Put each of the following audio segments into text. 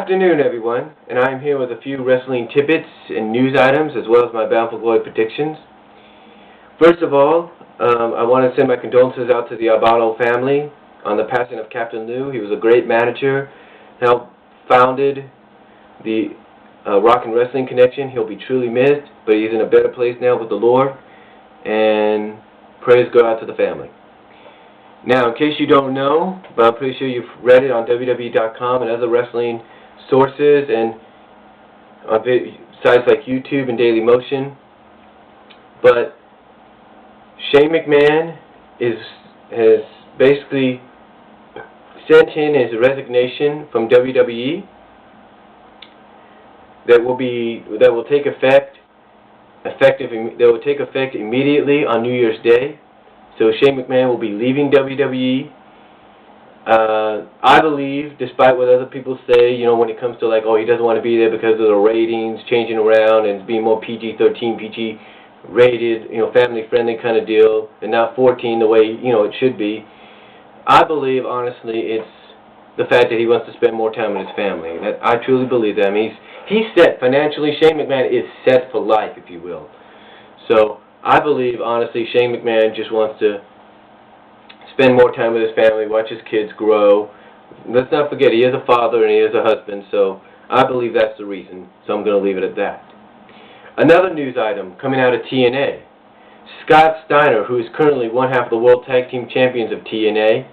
Afternoon, everyone, and I am here with a few wrestling tidbits and news items, as well as my Bound for Glory predictions. First of all, I want to send my condolences out to the Albano family on the passing of Captain Lou. He was a great manager, helped founded the Rock and Wrestling Connection. He'll be truly missed, but he's in a better place now with the Lord, and praise go out to the family. Now, in case you don't know, but I'm pretty sure you've read it on WWE.com and other wrestling sources and on sites like YouTube and Daily Motion, but Shane McMahon has basically sent in his resignation from WWE that will take effect immediately on New Year's Day. So Shane McMahon will be leaving WWE. I believe, despite what other people say, when it comes to he doesn't want to be there because of the ratings changing around and being more PG-13, PG-rated, family-friendly kind of deal, and not 14 the way, it should be. I believe, honestly, it's the fact that he wants to spend more time with his family. I truly believe that. I mean, he's set financially. Shane McMahon is set for life, if you will. So I believe, honestly, Shane McMahon just wants to spend more time with his family, watch his kids grow. Let's not forget, he is a father and he is a husband, so I believe that's the reason, so I'm going to leave it at that. Another news item coming out of TNA. Scott Steiner, who is currently one half of the World Tag Team Champions of TNA,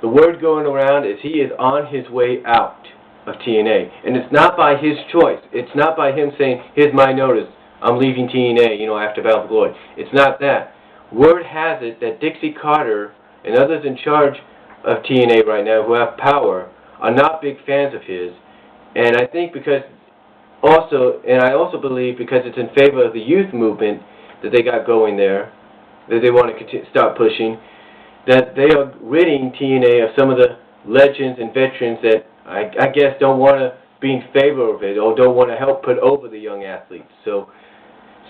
the word going around is he is on his way out of TNA, and it's not by his choice. It's not by him saying, here's my notice, I'm leaving TNA, after Bound for Glory. It's not that. Word has it that Dixie Carter and others in charge of TNA right now who have power are not big fans of his. And I think I also believe because it's in favor of the youth movement that they got going there, that they want to start pushing, that they are ridding TNA of some of the legends and veterans that I guess don't want to be in favor of it or don't want to help put over the young athletes. So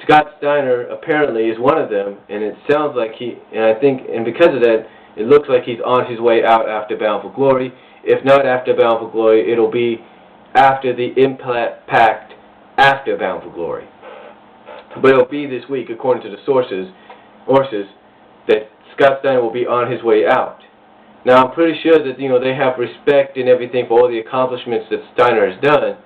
Scott Steiner apparently is one of them, and it sounds like and because of that, it looks like he's on his way out after Bound for Glory. If not after Bound for Glory, it'll be after the Impact after Bound for Glory. But it'll be this week, according to the sources, that Scott Steiner will be on his way out. Now, I'm pretty sure that they have respect and everything for all the accomplishments that Steiner has done,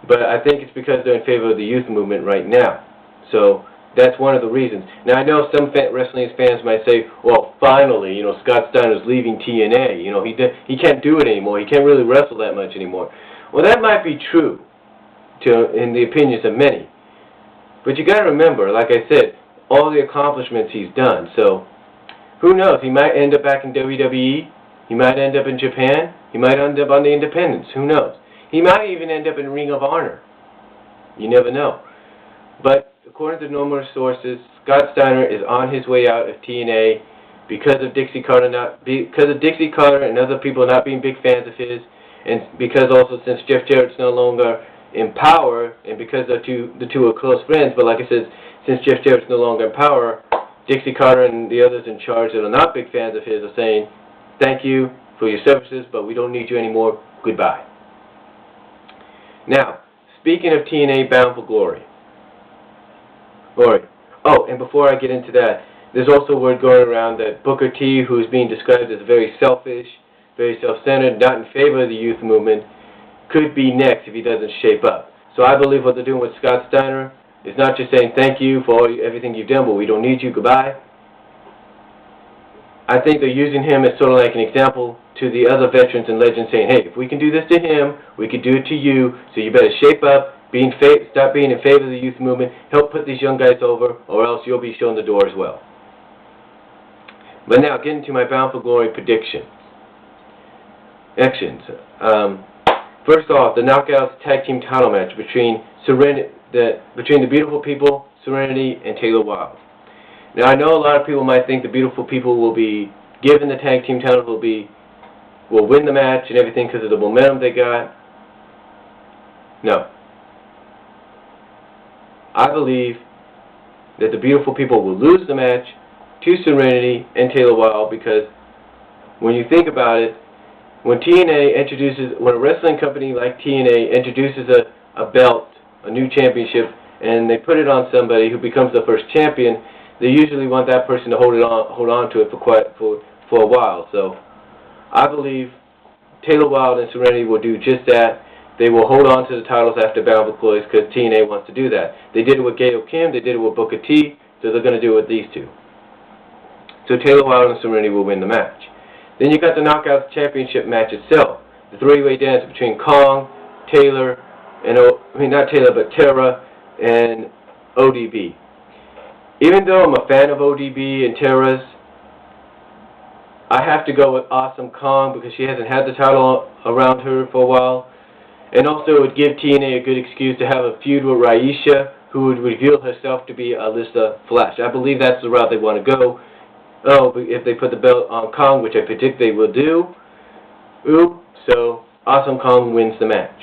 but I think it's because they're in favor of the youth movement right now. So that's one of the reasons. Now, I know some wrestling fans might say, well, finally, Scott Steiner's leaving TNA. He can't do it anymore. He can't really wrestle that much anymore. Well, that might be true in the opinions of many. But you got to remember, like I said, all the accomplishments he's done. So who knows? He might end up back in WWE. He might end up in Japan. He might end up on the Independents. Who knows? He might even end up in Ring of Honor. You never know. But according to numerous sources, Scott Steiner is on his way out of TNA because of Dixie Carter and other people not being big fans of his, and because also since Jeff Jarrett's no longer in power, and because the two are close friends. But like I said, since Jeff Jarrett's no longer in power, Dixie Carter and the others in charge that are not big fans of his are saying, thank you for your services, but we don't need you anymore. Goodbye. Now, speaking of TNA Bound for Glory. Oh, and before I get into that, there's also word going around that Booker T, who is being described as very selfish, very self-centered, not in favor of the youth movement, could be next if he doesn't shape up. So I believe what they're doing with Scott Steiner is not just saying thank you for everything you've done, but we don't need you, goodbye. I think they're using him as sort of like an example to the other veterans and legends, saying, hey, if we can do this to him, we can do it to you, so you better shape up, stop being in favor of the youth movement, help put these young guys over, or else you'll be shown the door as well. But now, getting to my Bound for Glory predictions. First off, the Knockouts Tag Team title match between the Beautiful People, Serenity, and Taylor Wilde. Now, I know a lot of people might think the Beautiful People will be given the tag team title, will win the match and everything because of the momentum they got. No. I believe that the Beautiful People will lose the match to Serenity and Taylor Wilde, because when you think about it, when a wrestling company like TNA introduces a belt, a new championship, and they put it on somebody who becomes the first champion, they usually want that person to hold on to it for a while. So I believe Taylor Wilde and Serenity will do just that. They will hold on to the titles after Battle of the Glories because TNA wants to do that. They did it with Gail Kim, they did it with Booker T, so they're going to do it with these two. So Taylor Wilde and Serenity will win the match. Then you got the Knockouts Championship match itself. The three-way dance between Kong, Taylor, and not Taylor, but Tara and ODB. Even though I'm a fan of ODB and Tara's, I have to go with Awesome Kong because she hasn't had the title around her for a while. And also it would give TNA a good excuse to have a feud with Raisha, who would reveal herself to be Alyssa Flash. I believe that's the route they want to go. Oh, if they put the belt on Kong, which I predict they will do. So Awesome Kong wins the match.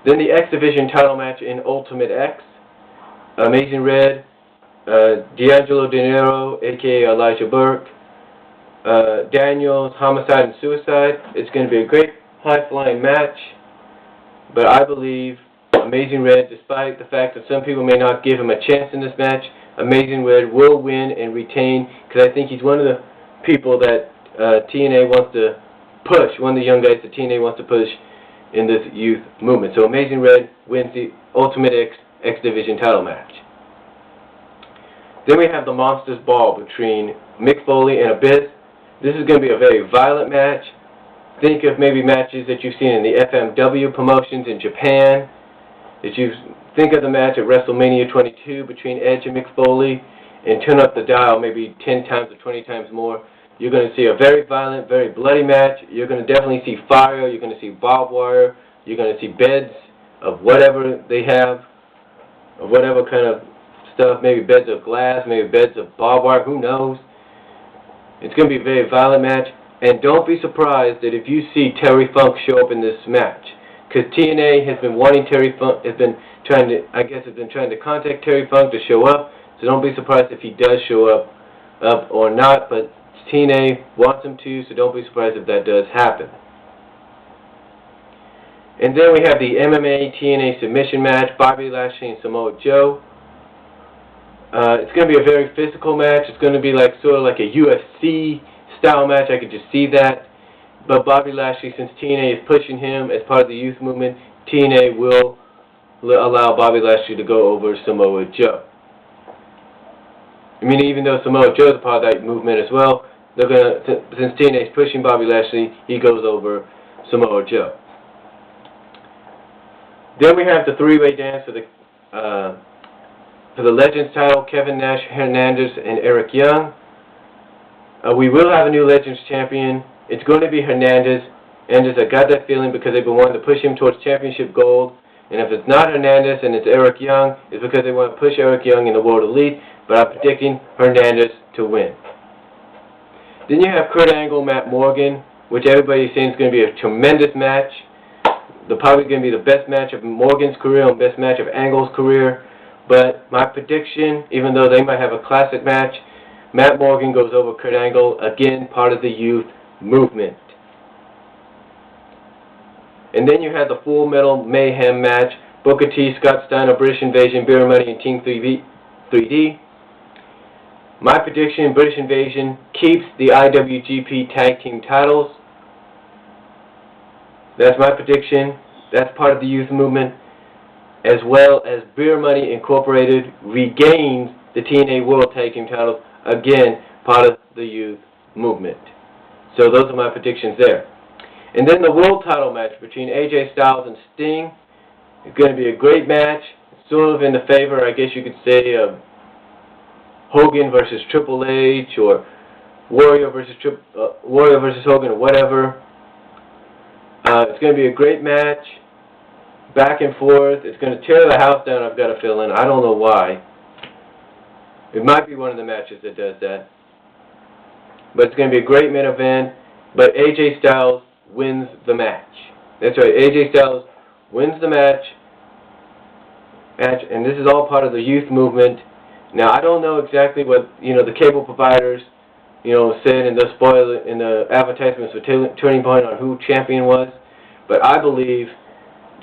Then the X Division title match in Ultimate X. Amazing Red, D'Angelo De Niro, a.k.a. Elijah Burke, Daniels, Homicide and Suicide. It's going to be a great high-flying match, but I believe Amazing Red, despite the fact that some people may not give him a chance in this match, Amazing Red will win and retain, because I think he's one of the people that TNA wants to push, one of the young guys that TNA wants to push in this youth movement. So Amazing Red wins the Ultimate X Division title match. Then we have the Monsters Ball between Mick Foley and Abyss. This is going to be a very violent match. Think of maybe matches that you've seen in the FMW promotions in Japan. Think of the match at WrestleMania 22 between Edge and Mick Foley, and turn up the dial maybe 10 times or 20 times more. You're going to see a very violent, very bloody match. You're going to definitely see fire. You're going to see barbed wire. You're going to see beds of whatever they have, of whatever kind of stuff, maybe beds of glass, maybe beds of barbed wire, who knows. It's going to be a very violent match. And don't be surprised that if you see Terry Funk show up in this match, because TNA has been wanting Terry Funk, has been trying to contact Terry Funk to show up. So don't be surprised if he does show up or not. But TNA wants him to, so don't be surprised if that does happen. And then we have the MMA TNA submission match, Bobby Lashley and Samoa Joe. It's going to be a very physical match. It's going to be sort of like a UFC style match. I could just see that. But Bobby Lashley, since TNA is pushing him as part of the youth movement, TNA will allow Bobby Lashley to go over Samoa Joe. I mean, even though Samoa Joe is a part of that movement as well, since TNA is pushing Bobby Lashley, he goes over Samoa Joe. Then we have the three-way dance for the Legends title, Kevin Nash, Hernandez, and Eric Young. We will have a new Legends champion. It's going to be Hernandez. I got that feeling because they've been wanting to push him towards championship gold. And if it's not Hernandez and it's Eric Young, it's because they want to push Eric Young in the World Elite. But I'm predicting Hernandez to win. Then you have Kurt Angle, Matt Morgan, which everybody's saying is going to be a tremendous match. They're probably going to be the best match of Morgan's career and best match of Angle's career. But my prediction, even though they might have a classic match, Matt Morgan goes over Kurt Angle, again, part of the youth movement. And then you have the Full Metal Mayhem match, Booker T, Scott Steiner, British Invasion, Beer Money, and Team 3D. My prediction, British Invasion keeps the IWGP Tag Team titles. That's my prediction. That's part of the youth movement. As well as Beer Money Incorporated regains the TNA World Tag Team titles. Again, part of the youth movement. So those are my predictions there. And then the world title match between AJ Styles and Sting. It's going to be a great match. Sort of in the favor, I guess you could say, of Hogan versus Triple H, or Warrior versus Hogan, or whatever. It's going to be a great match. Back and forth. It's going to tear the house down, I've got a feeling. I don't know why. It might be one of the matches that does that. But it's going to be a great main event. But AJ Styles wins the match. That's right, AJ Styles wins the match. And this is all part of the youth movement. Now, I don't know exactly what, the cable providers said in the advertisements for Turning Point on who champion was. But I believe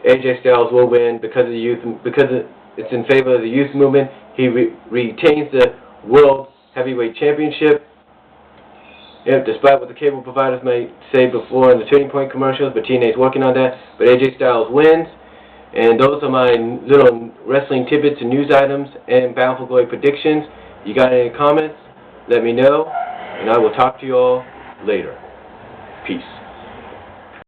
AJ Styles will win because it's in favor of the youth movement. He retains the World Heavyweight Championship. Despite what the cable providers might say before in the Turning Point commercials, but TNA is working on that. But AJ Styles wins. And those are my little wrestling tidbits and news items and Bound for Glory predictions. You got any comments? Let me know. And I will talk to you all later. Peace.